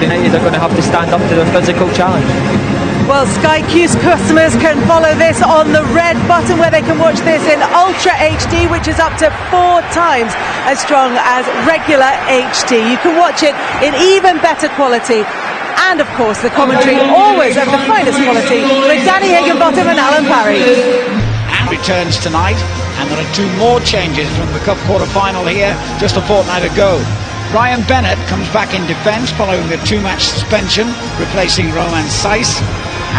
United are going to have to stand up to the physical challenge. Well, Sky Q's customers can follow this on the red button, where they can watch this in Ultra HD, which is up to 4 times as strong as regular HD. You can watch it in even better quality. And of course, the commentary always of the finest quality with Danny Higginbottom and Alan Parry. And returns tonight, and there are 2 more changes from the Cup quarter-final here just a fortnight ago. Ryan Bennett comes back in defence following the 2-match suspension, replacing Roman Saiz.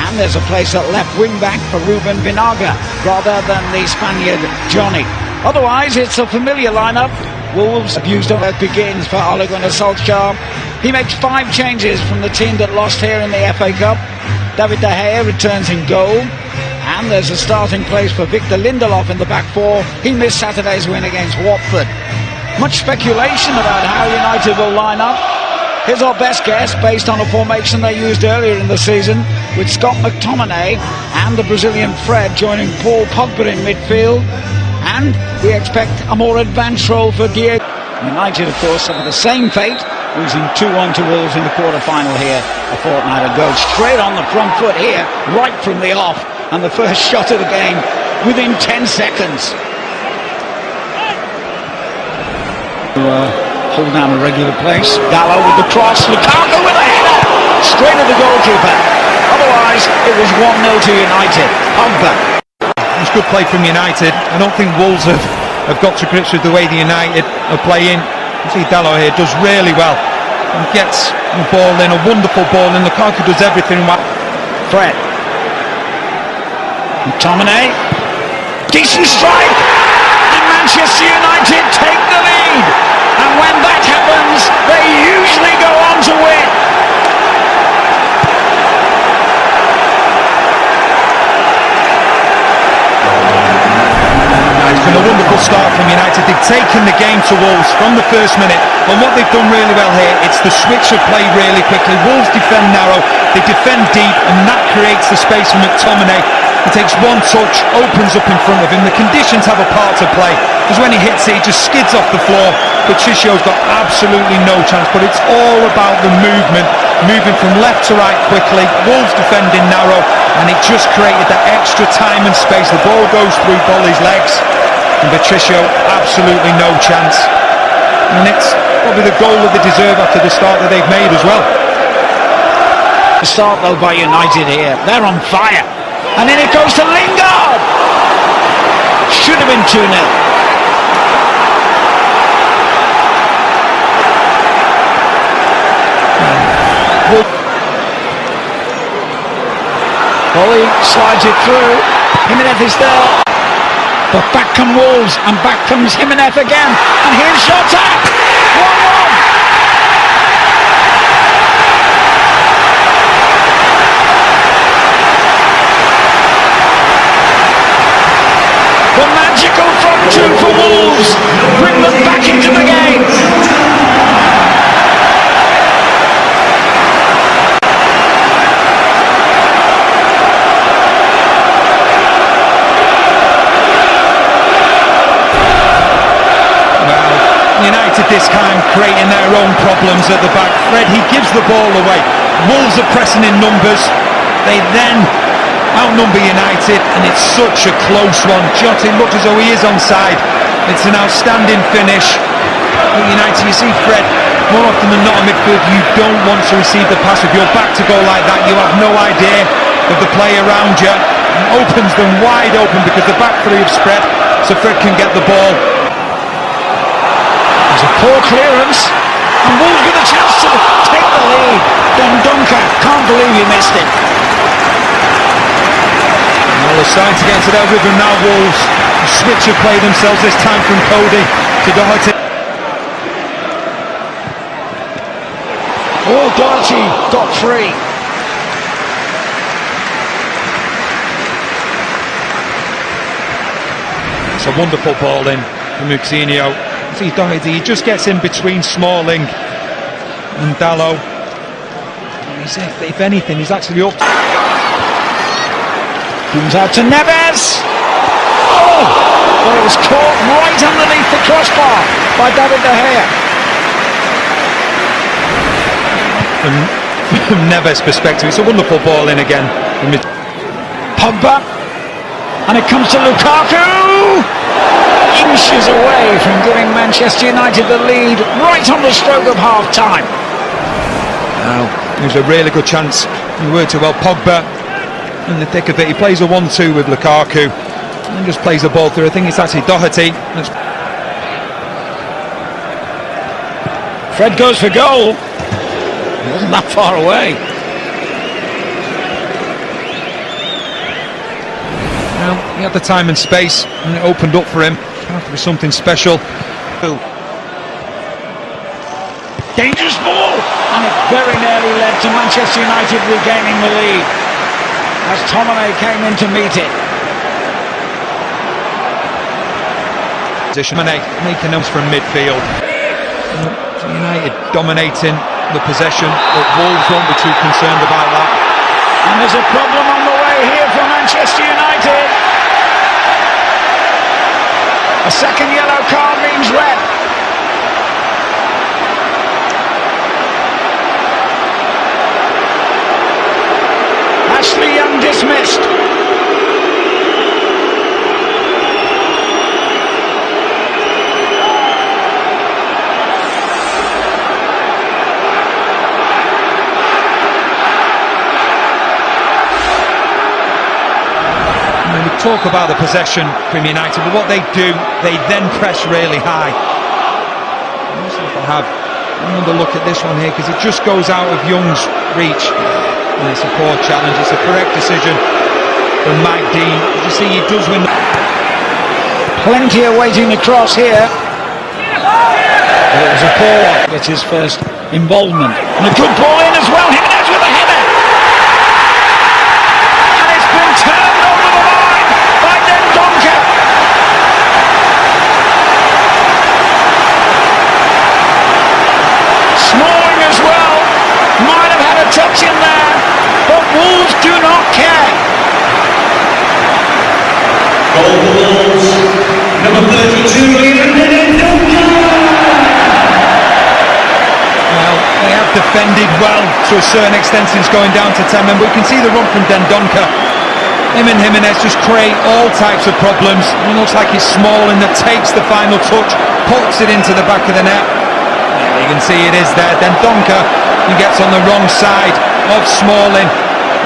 And there's a place at left wing-back for Ruben Vinagre, rather than the Spaniard Johnny. Otherwise, it's a familiar lineup. Wolves' abused of work begins for Ole Gunnar Solskjaer. He makes 5 changes from the team that lost here in the FA Cup. David De Gea returns in goal. And there's a starting place for Victor Lindelof in the back 4. He missed Saturday's win against Watford. Much speculation about how United will line up. Here's our best guess, based on a formation they used earlier in the season, with Scott McTominay and the Brazilian Fred joining Paul Pogba in midfield. And we expect a more advanced role for Diego. United, of course, suffer the same fate, losing 2-1 to Wolves in the quarter-final here a fortnight ago. Straight on the front foot here, right from the off, and the first shot of the game within 10 seconds. Hold down a regular place. Gallo with the cross. Lukaku with a header. Straight at the goalkeeper. Otherwise, it was 1-0 to United. Pogba. It was good play from United. I don't think Wolves have got to grips with the way the United are playing. You see Dalot here does really well. And gets the ball in, a wonderful ball in. Lukaku does everything well. Fred. McTominay. Decent strike. And Manchester United take the lead. And when that happens, they usually go on to win. It's been a wonderful start from United. They've taken the game to Wolves from the first minute. And what they've done really well here, it's the switch of play really quickly. Wolves defend narrow, they defend deep, and that creates the space for McTominay. He takes one touch, opens up in front of him. The conditions have a part to play, because when he hits it, he just skids off the floor. Patricio's got absolutely no chance, but it's all about the movement, moving from left to right quickly. Wolves defending narrow, and it just created that extra time and space. The ball goes through Bolly's legs, and Patricio absolutely no chance. And it's probably the goal that they deserve after the start that they've made as well. The start though by United here, they're on fire. And then it goes to Lingard. Should have been 2-0. Bolly slides it through. Jimenez is there. But back come Wolves, and back comes Jimenez again. And here's Jota. 1-1. The magical front 2 for Wolves bring them back into the game. Well, United this time creating their own problems at the back. Fred, he gives the ball away. Wolves are pressing in numbers. They then outnumber United, and it's such a close one. Jota looked as though he is onside. It's an outstanding finish. But United, you see Fred, more often than not in midfield, you don't want to receive the pass. With your back to goal like that, you have no idea of the play around you. And opens them wide open because the back 3 have spread, so Fred can get the ball. There's a poor clearance, and Wolves with a chance to take the lead. Dendoncker, can't believe he missed it. Well, they're starting to get into their rhythm now, Wolves. Switch of play themselves this time from Cody to Doherty. Oh, Doherty got free. It's a wonderful ball in from Moutinho. See Doherty, he just gets in between Smalling and Dalot. If anything, he's actually up. Comes out to Neves. Oh! Well, it was caught right underneath the crossbar by David De Gea. from Neves' perspective. It's a wonderful ball in again. Pogba, and it comes to Lukaku, inches away from giving Manchester United the lead right on the stroke of half-time. Now, it was a really good chance. He worked it well. Pogba in the thick of it. He plays a 1-2 with Lukaku and just plays the ball through. I think it's actually Doherty. Fred goes for goal. He wasn't that far away. Well, he had the time and space, and it opened up for him. It had to be something special. Dangerous ball, and it very nearly led to Manchester United regaining the lead as Tomine came in to meet it. Tomine making notes from midfield. United dominating the possession, but Wolves won't be too concerned about that. And there's a problem on the way here for Manchester United. A second yellow card means red. Ashley Young dismissed. We talk about the possession from United, but what they do, they then press really high. Have another look at this one here, because it just goes out of Young's reach. And it's a poor challenge. It's a correct decision from Mike Dean. As you see, he does win. Plenty awaiting the cross here. It was a poor one. It's his first involvement. And a good ball in as well. Jimenez with a header. And it's been turned over the line by Dendoncker. Smalling as well. Might have had a touch in there, but Wolves do not care. Goal for Wolves, number 32, Dendoncker. Well, they have defended well to a certain extent since going down to 10 men, but we can see the run from Dendoncker. Him and Jimenez just create all types of problems. It looks like it's Smalling that takes the final touch, puts it into the back of the net. Yeah, you can see it is there. Dendoncker, he gets on the wrong side of Smalling,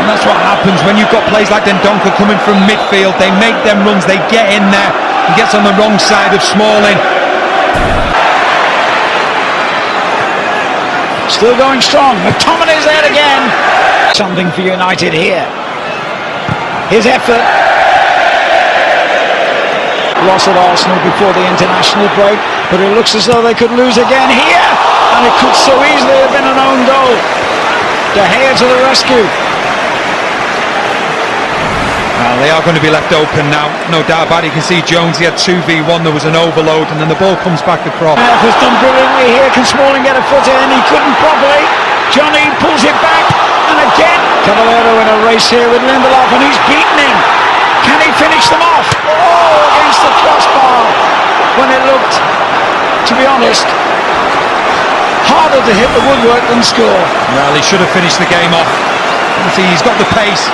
and that's what happens when you've got players like Dendoncker coming from midfield. They make them runs, they get in there. He gets on the wrong side of Smalling. Still going strong. McTominay is there again. Something for United here. His effort. Loss at Arsenal before the international break, but it looks as though they could lose again here, and it could so easily have been an own goal. De Gea to the rescue. Well, they are going to be left open now, no doubt about it. You can see Jones, he had 2v1, there was an overload, and then the ball comes back across. Has done brilliantly here. Can Smalling get a foot in? He couldn't properly. Johnny pulls it back, and again Caballero in a race here with Lindelof, and he's beaten him. Can he finish them off? Oh, against the crossbar, when it looked, to be honest, harder to hit the woodwork than score. Well, he should have finished the game off. You see, he's got the pace.